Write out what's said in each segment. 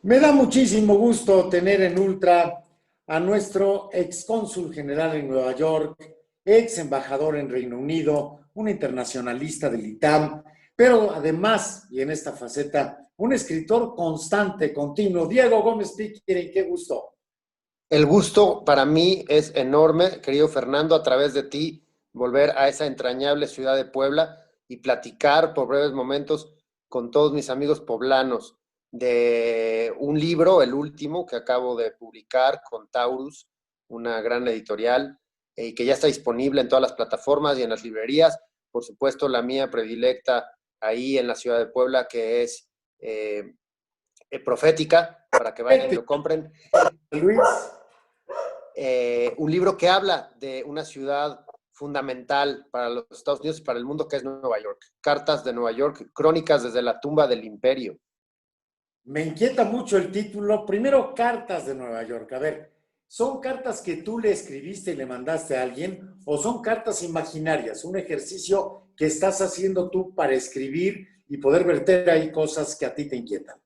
Me da muchísimo gusto tener en Ultra a nuestro ex cónsul general en Nueva York, ex embajador en Reino Unido, un internacionalista del ITAM, pero además, y en esta faceta, un escritor constante, continuo. Diego Gómez Piquer, qué gusto. El gusto para mí es enorme, querido Fernando, a través de ti, volver a esa entrañable ciudad de Puebla y platicar por breves momentos con todos mis amigos poblanos de un libro, el último que acabo de publicar con Taurus, una gran editorial, y que ya está disponible en todas las plataformas y en las librerías. Por supuesto, la mía predilecta ahí en la ciudad de Puebla, que es Profética, para que vayan y lo compren. Luis. Un libro que habla de una ciudad fundamental para los Estados Unidos y para el mundo, que es Nueva York. Cartas de Nueva York, crónicas desde la tumba del imperio. Me inquieta mucho el título. Primero, Cartas de Nueva York. A ver, ¿son cartas que tú le escribiste y le mandaste a alguien o son cartas imaginarias? Un ejercicio que estás haciendo tú para escribir y poder verter ahí cosas que a ti te inquietan.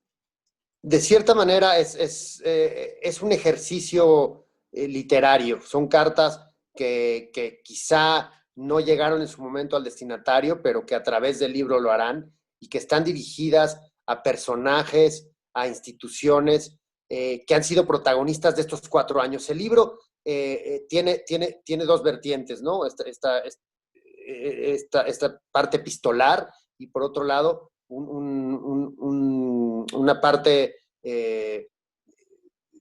De cierta manera es un ejercicio literario. Son cartas que quizá no llegaron en su momento al destinatario, pero que a través del libro lo harán y que están dirigidas a personajes, a instituciones que han sido protagonistas de estos 4 años. El libro tiene dos vertientes, ¿no? Esta parte epistolar y por otro lado una parte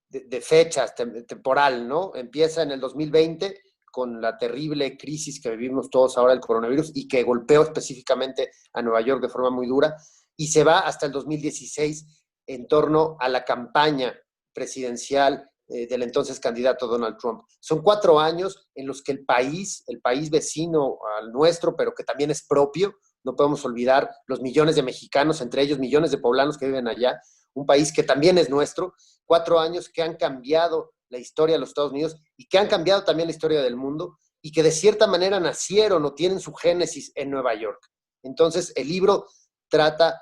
de fechas, temporal, ¿no? Empieza en el 2020 con la terrible crisis que vivimos todos ahora, el coronavirus, y que golpeó específicamente a Nueva York de forma muy dura, y se va hasta el 2016 en torno a la campaña presidencial del entonces candidato Donald Trump. Son 4 años en los que el país vecino al nuestro, pero que también es propio, no podemos olvidar los millones de mexicanos, entre ellos millones de poblanos que viven allá, un país que también es nuestro, 4 años que han cambiado la historia de los Estados Unidos y que han cambiado también la historia del mundo y que de cierta manera nacieron o tienen su génesis en Nueva York. Entonces, el libro trata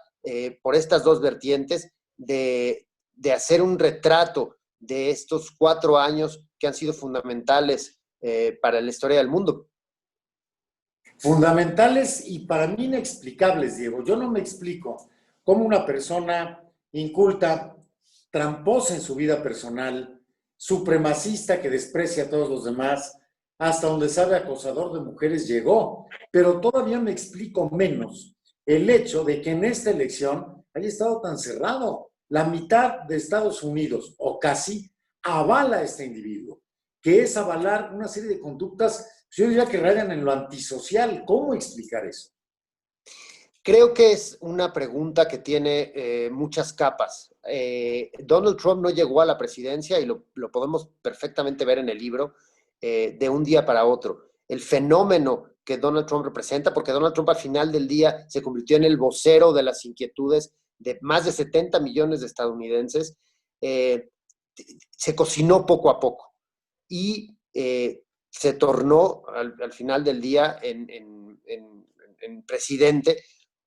por estas dos vertientes de hacer un retrato de estos 4 años que han sido fundamentales para la historia del mundo. Fundamentales y para mí inexplicables, Diego. Yo no me explico cómo una persona inculta, tramposa en su vida personal, supremacista que desprecia a todos los demás, hasta donde sabe acosador de mujeres llegó. Pero todavía me explico menos el hecho de que en esta elección haya estado tan cerrado. La mitad de Estados Unidos, o casi, avala a este individuo, que es avalar una serie de conductas, yo diría que rayan en lo antisocial. ¿Cómo explicar eso? Creo que es una pregunta que tiene muchas capas. Donald Trump no llegó a la presidencia y lo podemos perfectamente ver en el libro de un día para otro. El fenómeno que Donald Trump representa, porque Donald Trump al final del día se convirtió en el vocero de las inquietudes de más de 70 millones de estadounidenses, eh, se cocinó poco a poco y se tornó al final del día en presidente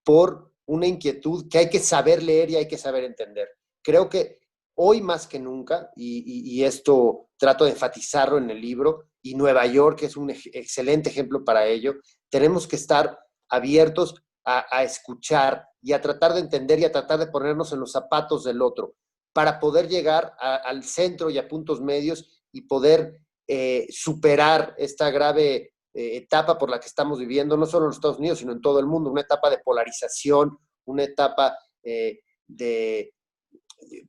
por una inquietud que hay que saber leer y hay que saber entender. Creo que hoy más que nunca, y esto trato de enfatizarlo en el libro, y Nueva York es un excelente ejemplo para ello, tenemos que estar abiertos a escuchar y a tratar de entender y a tratar de ponernos en los zapatos del otro para poder llegar al centro y a puntos medios y poder superar esta grave etapa por la que estamos viviendo, no solo en los Estados Unidos, sino en todo el mundo, una etapa de polarización, una etapa de,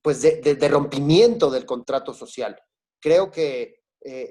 pues de rompimiento del contrato social. Creo que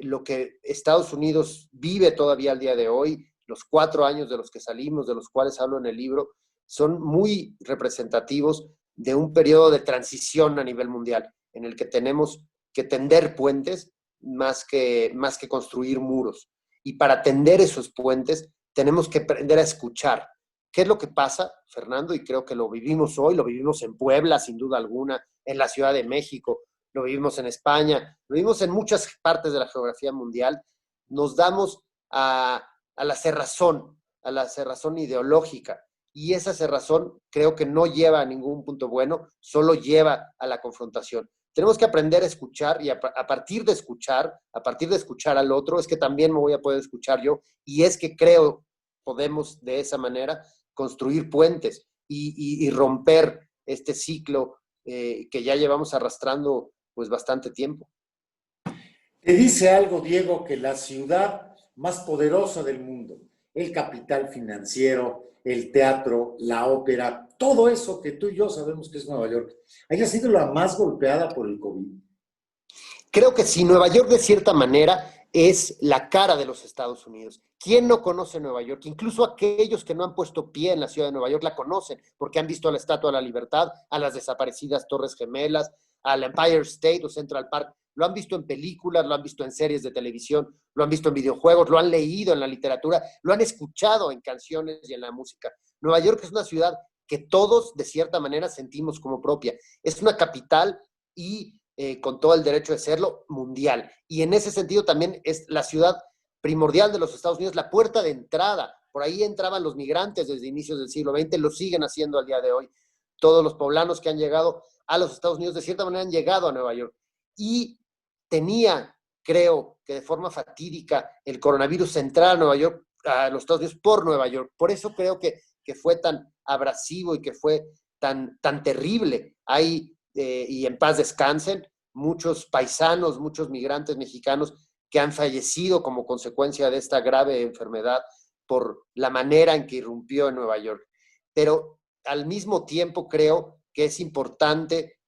lo que Estados Unidos vive todavía al día de hoy, los 4 años de los que salimos, de los cuales hablo en el libro, son muy representativos de un periodo de transición a nivel mundial, en el que tenemos que tender puentes más que construir muros. Y para tender esos puentes tenemos que aprender a escuchar. ¿Qué es lo que pasa, Fernando? Y creo que lo vivimos hoy, lo vivimos en Puebla, sin duda alguna, en la Ciudad de México, lo vivimos en España, lo vivimos en muchas partes de la geografía mundial. Nos damos a la cerrazón ideológica. y esa cerrazón creo que no lleva a ningún punto bueno, solo lleva a la confrontación. Tenemos que aprender a escuchar y a partir de escuchar al otro, es que también me voy a poder escuchar yo y es que creo podemos de esa manera construir puentes y romper este ciclo que ya llevamos arrastrando pues bastante tiempo. Te dice algo, Diego, que la ciudad más poderosa del mundo, el capital financiero, el teatro, la ópera, todo eso que tú y yo sabemos que es Nueva York, haya sido la más golpeada por el COVID. Creo que sí, Nueva York de cierta manera es la cara de los Estados Unidos. ¿Quién no conoce Nueva York? Incluso aquellos que no han puesto pie en la ciudad de Nueva York la conocen porque han visto a la Estatua de la Libertad, a las desaparecidas Torres Gemelas, al Empire State o Central Park. Lo han visto en películas, lo han visto en series de televisión, lo han visto en videojuegos, lo han leído en la literatura, lo han escuchado en canciones y en la música. Nueva York es una ciudad que todos de cierta manera sentimos como propia. Es una capital y con todo el derecho de serlo, mundial. Y en ese sentido también es la ciudad primordial de los Estados Unidos, la puerta de entrada. Por ahí entraban los migrantes desde inicios del siglo XX, lo siguen haciendo al día de hoy. Todos los poblanos que han llegado a los Estados Unidos de cierta manera han llegado a Nueva York. Y tenía, creo que de forma fatídica, el coronavirus entrar a Nueva York, a los Estados Unidos por Nueva York. Por eso creo que fue tan abrasivo y que fue tan terrible. Hay y en paz descansen, muchos paisanos, muchos migrantes mexicanos que han fallecido como consecuencia de esta grave enfermedad por la manera en que irrumpió en Nueva York. Pero al mismo tiempo creo que es importante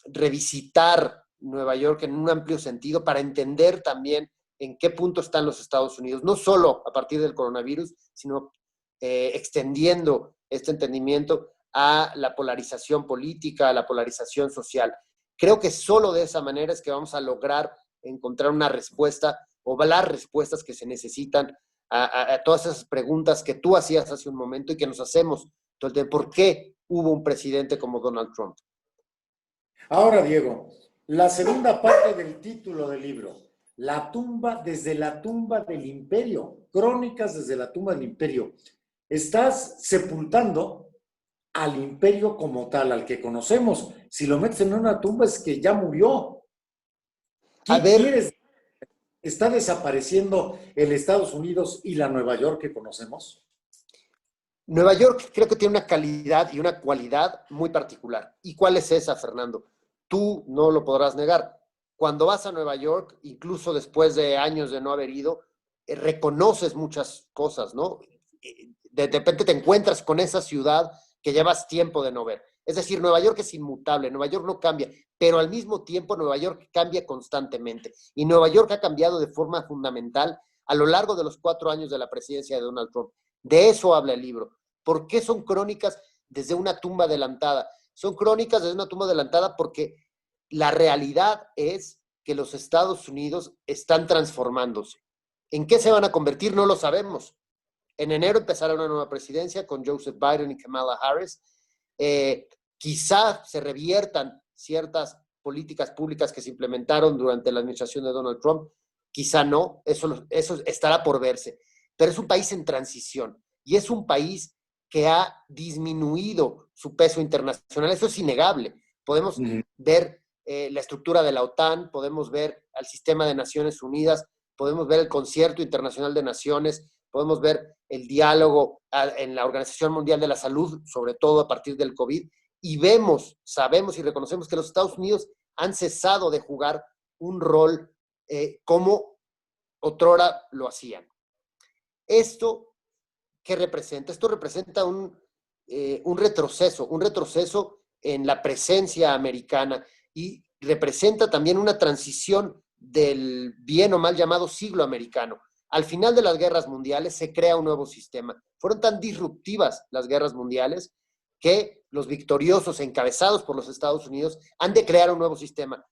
revisitar Nueva York en un amplio sentido para entender también en qué punto están los Estados Unidos, no solo a partir del coronavirus, sino extendiendo este entendimiento a la polarización política, a la polarización social. Creo que solo de esa manera es que vamos a lograr encontrar una respuesta o las respuestas que se necesitan a todas esas preguntas que tú hacías hace un momento y que nos hacemos todo el tiempo. ¿Por qué hubo un presidente como Donald Trump? Ahora, Diego, la segunda parte del título del libro, La tumba, desde la tumba del imperio, crónicas desde la tumba del imperio. Estás sepultando al imperio como tal, al que conocemos. Si lo metes en una tumba es que ya murió. ¿Qué quieres? ¿Está desapareciendo el Estados Unidos y la Nueva York que conocemos? Nueva York creo que tiene una calidad y una cualidad muy particular. ¿Y cuál es esa, Fernando? Tú no lo podrás negar. Cuando vas a Nueva York, incluso después de años de no haber ido, reconoces muchas cosas, ¿no? De repente te encuentras con esa ciudad que llevas tiempo de no ver. Es decir, Nueva York es inmutable, Nueva York no cambia, pero al mismo tiempo Nueva York cambia constantemente. Y Nueva York ha cambiado de forma fundamental a lo largo de los 4 años de la presidencia de Donald Trump. De eso habla el libro. ¿Por qué son crónicas desde una tumba adelantada? Son crónicas desde una tumba adelantada porque la realidad es que los Estados Unidos están transformándose. ¿En qué se van a convertir? No lo sabemos. En enero empezará una nueva presidencia con Joseph Biden y Kamala Harris. Quizá se reviertan ciertas políticas públicas que se implementaron durante la administración de Donald Trump. Quizá no, eso estará por verse. Pero es un país en transición y es un país que ha disminuido su peso internacional. Eso es innegable. Podemos ver la estructura de la OTAN, podemos ver al sistema de Naciones Unidas, podemos ver el Concierto Internacional de Naciones, podemos ver el diálogo en la Organización Mundial de la Salud, sobre todo a partir del COVID, y vemos, sabemos y reconocemos que los Estados Unidos han cesado de jugar un rol como otrora lo hacían. ¿Esto qué representa? Esto representa un retroceso en la presencia americana y representa también una transición del bien o mal llamado siglo americano. Al final de las guerras mundiales se crea un nuevo sistema. Fueron tan disruptivas las guerras mundiales que los victoriosos encabezados por los Estados Unidos han de crear un nuevo sistema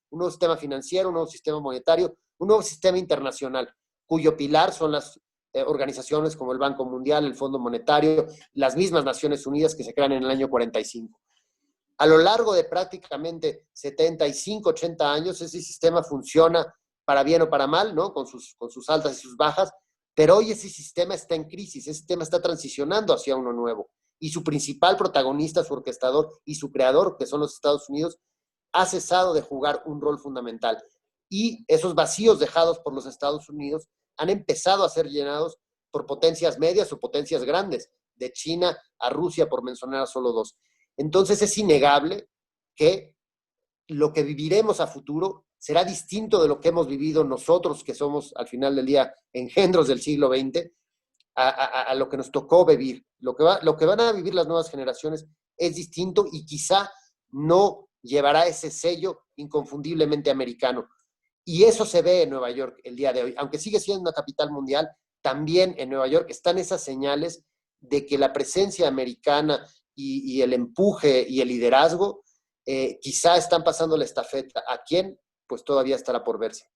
financiero, un nuevo sistema monetario, un nuevo sistema internacional, cuyo pilar son las organizaciones como el Banco Mundial, el Fondo Monetario, las mismas Naciones Unidas que se crean en el año 45. A lo largo de prácticamente 75, 80 años, ese sistema funciona para bien o para mal, ¿no? Con sus altas y sus bajas, Pero hoy ese sistema está en crisis, ese sistema está transicionando hacia uno nuevo. Y su principal protagonista, su orquestador y su creador, que son los Estados Unidos, ha cesado de jugar un rol fundamental. Y esos vacíos dejados por los Estados Unidos han empezado a ser llenados por potencias medias o potencias grandes, de China a Rusia, por mencionar a solo dos. Entonces es innegable que lo que viviremos a futuro será distinto de lo que hemos vivido nosotros, que somos al final del día engendros del siglo XX, a lo que nos tocó vivir. Lo que van a vivir las nuevas generaciones es distinto y quizá no llevará ese sello inconfundiblemente americano. Y eso se ve en Nueva York el día de hoy. Aunque sigue siendo una capital mundial, también en Nueva York están esas señales de que la presencia americana y el empuje y el liderazgo quizá están pasando la estafeta. ¿A quién? Pues todavía estará por verse.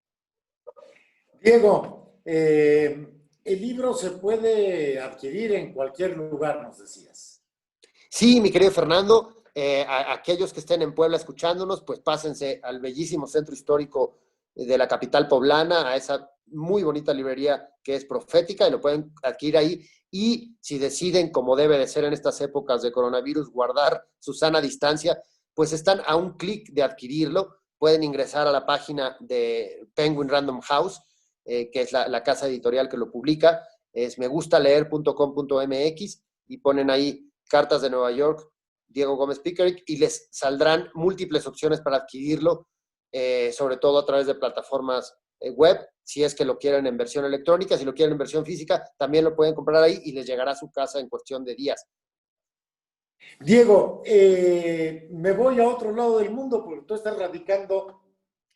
Diego, el libro se puede adquirir en cualquier lugar, nos decías. Sí, mi querido Fernando, a aquellos que estén en Puebla escuchándonos, pues pásense al bellísimo centro histórico de la capital poblana, a esa muy bonita librería que es Profética, y lo pueden adquirir ahí. Y si deciden, como debe de ser en estas épocas de coronavirus, guardar su sana distancia, pues están a un clic de adquirirlo. Pueden ingresar a la página de Penguin Random House, que es la casa editorial que lo publica, es megustaleer.com.mx, y ponen ahí Cartas de Nueva York, Diego Gómez Pickerick, y les saldrán múltiples opciones para adquirirlo, sobre todo a través de plataformas web, si es que lo quieren en versión electrónica. Si lo quieren en versión física, también lo pueden comprar ahí y les llegará a su casa en cuestión de días. Diego, me voy a otro lado del mundo porque tú estás radicando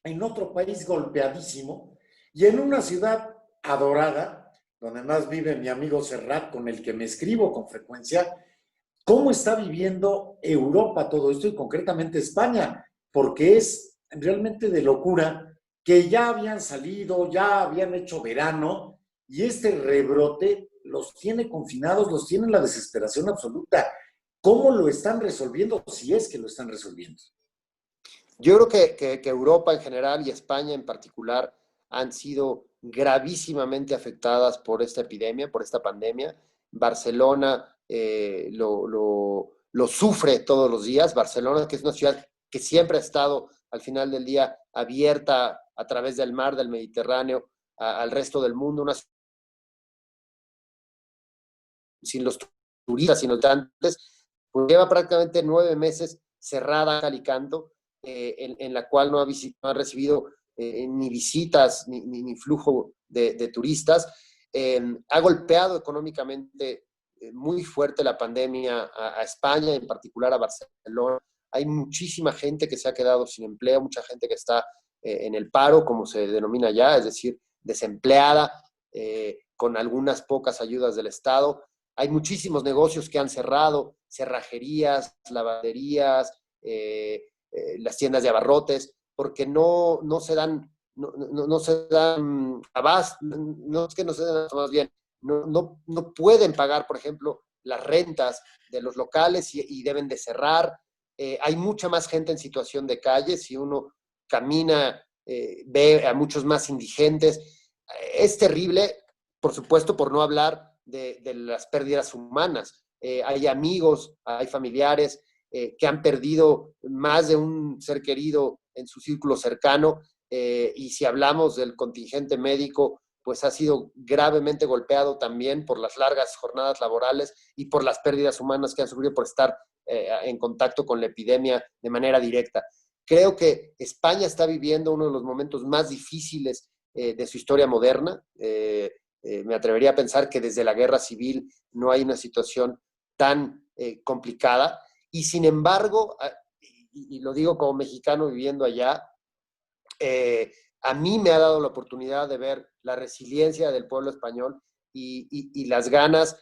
en otro país golpeadísimo y en una ciudad adorada, donde más vive mi amigo Serrat, con el que me escribo con frecuencia. ¿Cómo está viviendo Europa todo esto y concretamente España? Porque es realmente de locura que ya habían salido, ya habían hecho verano y este rebrote los tiene confinados, los tiene en la desesperación absoluta. ¿Cómo lo están resolviendo? Si es que lo están resolviendo. Yo creo que Europa en general y España en particular han sido gravísimamente afectadas por esta epidemia, por esta pandemia. Barcelona lo sufre todos los días. Barcelona, que es una ciudad que siempre ha estado al final del día abierta a través del mar, del Mediterráneo, al resto del mundo, una sin los turistas, sin los visitantes, pues lleva prácticamente 9 meses cerrada cal y canto, en la cual no ha recibido ni visitas ni flujo de turistas. Ha golpeado económicamente muy fuerte la pandemia a España, en particular a Barcelona. Hay muchísima gente que se ha quedado sin empleo, mucha gente que está en el paro, como se denomina ya, es decir, desempleada, con algunas pocas ayudas del Estado. Hay muchísimos negocios que han cerrado, cerrajerías, lavanderías, las tiendas de abarrotes, porque no se dan, no se dan abasto, no es que no se dan, más bien, no pueden pagar, por ejemplo, las rentas de los locales y deben de cerrar. Hay mucha más gente en situación de calle. Si uno camina, ve a muchos más indigentes. Es terrible, por supuesto, por no hablar de las pérdidas humanas. Hay amigos, hay familiares que han perdido más de un ser querido en su círculo cercano, y si hablamos del contingente médico, pues ha sido gravemente golpeado también por las largas jornadas laborales y por las pérdidas humanas que han sufrido por estar en contacto con la epidemia de manera directa. Creo que España está viviendo uno de los momentos más difíciles de su historia moderna. Me atrevería a pensar que desde la guerra civil no hay una situación tan complicada, y sin embargo, y lo digo como mexicano viviendo allá, a mí me ha dado la oportunidad de ver la resiliencia del pueblo español y las ganas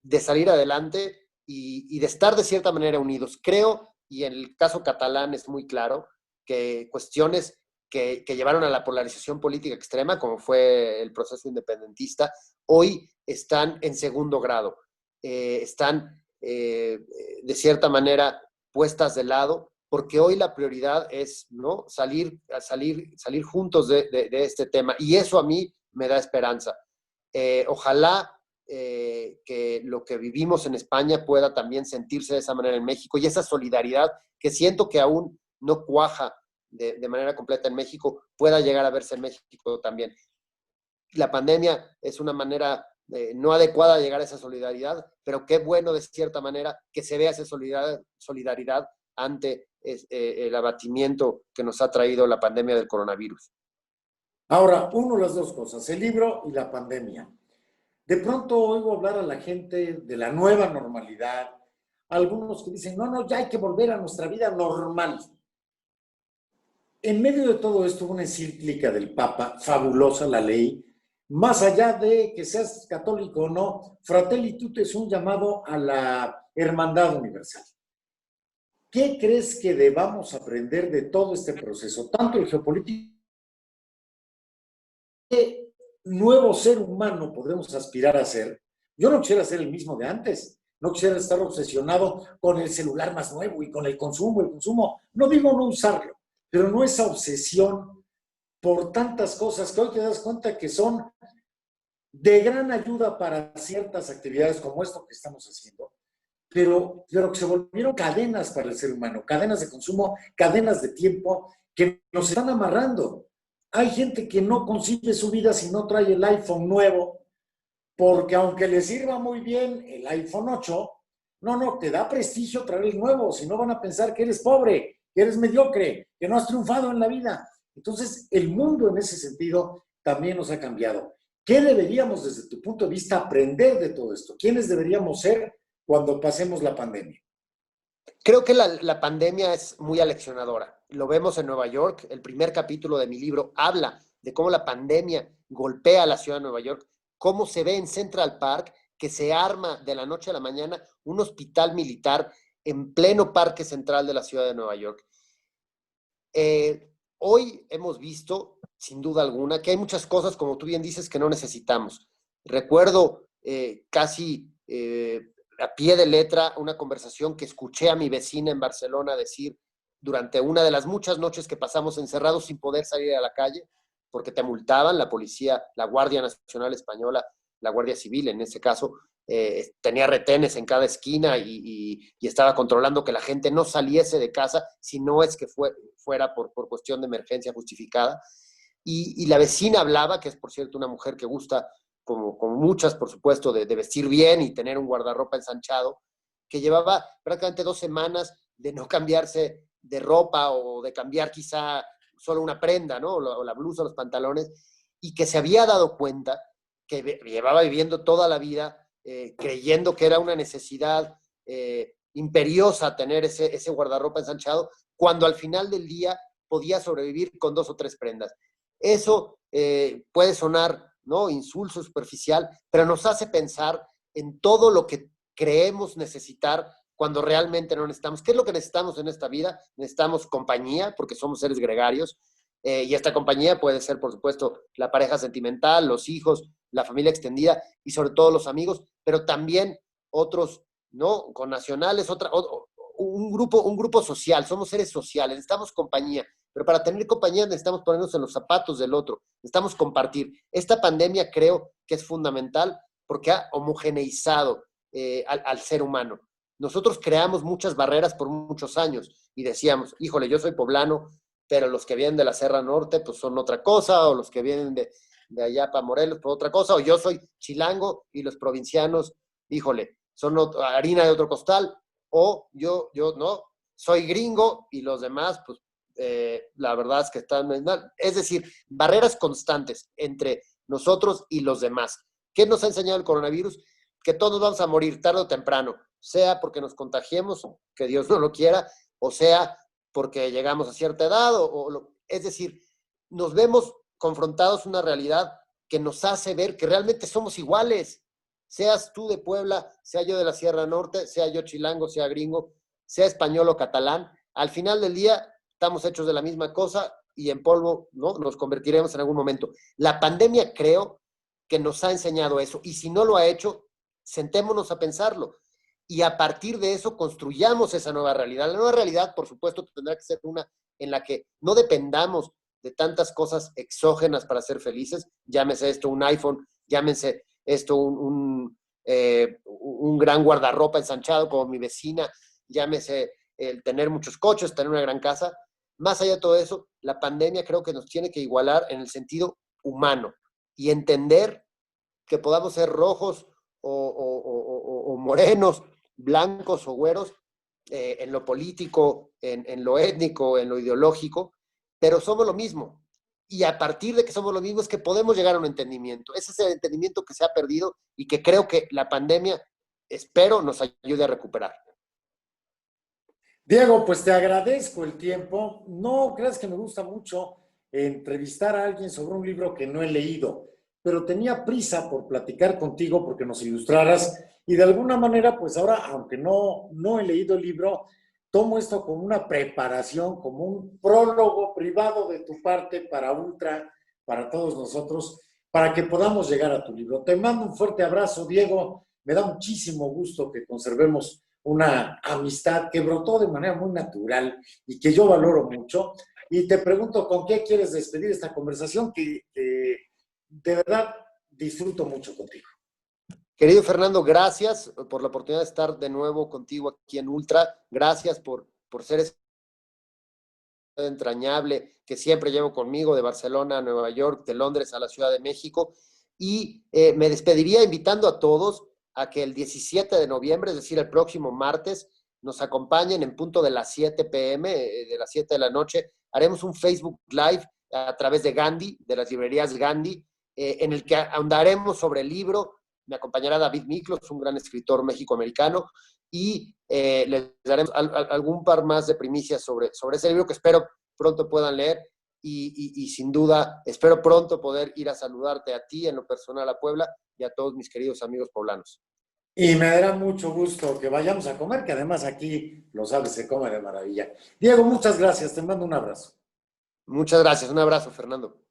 de salir adelante y de estar de cierta manera unidos. Creo, y en el caso catalán es muy claro, que cuestiones que llevaron a la polarización política extrema, como fue el proceso independentista, hoy están en segundo grado. Están, de cierta manera, puestas de lado, porque hoy la prioridad es, ¿no?, salir juntos de este tema, y eso a mí me da esperanza. Ojalá que lo que vivimos en España pueda también sentirse de esa manera en México, y esa solidaridad que siento que aún no cuaja de manera completa en México, pueda llegar a verse en México también. La pandemia es una manera no adecuada de llegar a esa solidaridad, pero qué bueno de cierta manera que se vea esa solidaridad ante el abatimiento que nos ha traído la pandemia del coronavirus. Ahora, uno, las dos cosas, el libro y la pandemia. De pronto oigo hablar a la gente de la nueva normalidad, algunos que dicen, no, no, ya hay que volver a nuestra vida normal. En medio de todo esto, una encíclica del Papa, fabulosa la ley, más allá de que seas católico o no, Fratelli Tutti es un llamado a la hermandad universal. ¿Qué crees que debamos aprender de todo este proceso, tanto el geopolítico? ¿Qué nuevo ser humano podemos aspirar a ser? Yo no quisiera ser el mismo de antes, no quisiera estar obsesionado con el celular más nuevo y con el consumo. No digo no usarlo, pero no esa obsesión por tantas cosas que hoy te das cuenta que son de gran ayuda para ciertas actividades como esto que estamos haciendo, pero que se volvieron cadenas para el ser humano, cadenas de consumo, cadenas de tiempo que nos están amarrando. Hay gente que no concibe su vida si no trae el iPhone nuevo, porque aunque le sirva muy bien el iPhone 8, no, te da prestigio traer el nuevo, si no van a pensar que eres pobre, que eres mediocre, que no has triunfado en la vida. Entonces, el mundo en ese sentido también nos ha cambiado. ¿Qué deberíamos, desde tu punto de vista, aprender de todo esto? ¿Quiénes deberíamos ser cuando pasemos la pandemia? Creo que la pandemia es muy aleccionadora. Lo vemos en Nueva York. El primer capítulo de mi libro habla de cómo la pandemia golpea a la ciudad de Nueva York, cómo se ve en Central Park que se arma de la noche a la mañana un hospital militar en pleno parque central de la ciudad de Nueva York. Hoy hemos visto, sin duda alguna, que hay muchas cosas, como tú bien dices, que no necesitamos. Recuerdo casi a pie de letra una conversación que escuché a mi vecina en Barcelona decir durante una de las muchas noches que pasamos encerrados sin poder salir a la calle, porque te multaban la policía, la Guardia Nacional Española, la Guardia Civil en ese caso, tenía retenes en cada esquina y estaba controlando que la gente no saliese de casa si no es que fuera por cuestión de emergencia justificada. Y la vecina hablaba, que es por cierto una mujer que gusta, como muchas por supuesto, de vestir bien y tener un guardarropa ensanchado, que llevaba prácticamente 2 semanas de no cambiarse de ropa o de cambiar quizá solo una prenda, ¿no? O la blusa, los pantalones, y que se había dado cuenta que llevaba viviendo toda la vida creyendo que era una necesidad imperiosa tener ese guardarropa ensanchado, cuando al final del día podía sobrevivir con 2 o 3 prendas. Eso puede sonar, ¿no?, insulso, superficial, pero nos hace pensar en todo lo que creemos necesitar cuando realmente no necesitamos. ¿Qué es lo que necesitamos en esta vida? Necesitamos compañía, porque somos seres gregarios, y esta compañía puede ser, por supuesto, la pareja sentimental, los hijos, la familia extendida y sobre todo los amigos, pero también otros, ¿no?, connacionales, un grupo social. Somos seres sociales, necesitamos compañía, pero para tener compañía necesitamos ponernos en los zapatos del otro, necesitamos compartir. Esta pandemia creo que es fundamental porque ha homogeneizado al ser humano. Nosotros creamos muchas barreras por muchos años y decíamos, híjole, yo soy poblano, pero los que vienen de la Sierra Norte pues son otra cosa, o los que vienen de allá para Morelos por otra cosa, o yo soy chilango y los provincianos, híjole, son harina de otro costal, o yo no, soy gringo y los demás pues la verdad es que están mal. Es decir, barreras constantes entre nosotros y los demás. ¿Qué nos ha enseñado el coronavirus? Que todos vamos a morir tarde o temprano, sea porque nos contagiemos, que Dios no lo quiera, o sea porque llegamos a cierta edad, es decir, nos vemos confrontados a una realidad que nos hace ver que realmente somos iguales. Seas tú de Puebla, sea yo de la Sierra Norte, sea yo chilango, sea gringo, sea español o catalán, al final del día estamos hechos de la misma cosa y en polvo, ¿no?, nos convertiremos en algún momento. La pandemia creo que nos ha enseñado eso, y si no lo ha hecho, sentémonos a pensarlo y a partir de eso construyamos esa nueva realidad. La nueva realidad, por supuesto, tendrá que ser una en la que no dependamos de tantas cosas exógenas para ser felices, llámese esto un iPhone, llámese esto un gran guardarropa ensanchado como mi vecina, llámese el tener muchos coches, tener una gran casa. Más allá de todo eso, la pandemia creo que nos tiene que igualar en el sentido humano y entender que podamos ser rojos o morenos, blancos o güeros, en lo político, en lo étnico, en lo ideológico, pero somos lo mismo. Y a partir de que somos lo mismo es que podemos llegar a un entendimiento. Ese es el entendimiento que se ha perdido y que creo que la pandemia, espero, nos ayude a recuperar. Diego, pues te agradezco el tiempo. No creas que me gusta mucho entrevistar a alguien sobre un libro que no he leído, pero tenía prisa por platicar contigo porque nos ilustraras y de alguna manera, pues ahora, aunque no he leído el libro, tomo esto como una preparación, como un prólogo privado de tu parte para Ultra, para todos nosotros, para que podamos llegar a tu libro. Te mando un fuerte abrazo, Diego. Me da muchísimo gusto que conservemos una amistad que brotó de manera muy natural y que yo valoro mucho. Y te pregunto, ¿con qué quieres despedir esta conversación que de verdad disfruto mucho contigo? Querido Fernando, gracias por la oportunidad de estar de nuevo contigo aquí en Ultra. Gracias por ser ese entrañable que siempre llevo conmigo de Barcelona a Nueva York, de Londres a la Ciudad de México. Y me despediría invitando a todos a que el 17 de noviembre, es decir, el próximo martes, nos acompañen en punto de las 7 p.m., de las 7 de la noche. Haremos un Facebook Live a través de Gandhi, de las librerías Gandhi, en el que ahondaremos sobre el libro. Me acompañará David Miklos, un gran escritor mexicoamericano, y les daremos algún par más de primicias sobre ese libro que espero pronto puedan leer. Y sin duda, espero pronto poder ir a saludarte a ti en lo personal a Puebla y a todos mis queridos amigos poblanos. Y me dará mucho gusto que vayamos a comer, que además aquí, lo sabes, se come de maravilla. Diego, muchas gracias, te mando un abrazo. Muchas gracias, un abrazo, Fernando.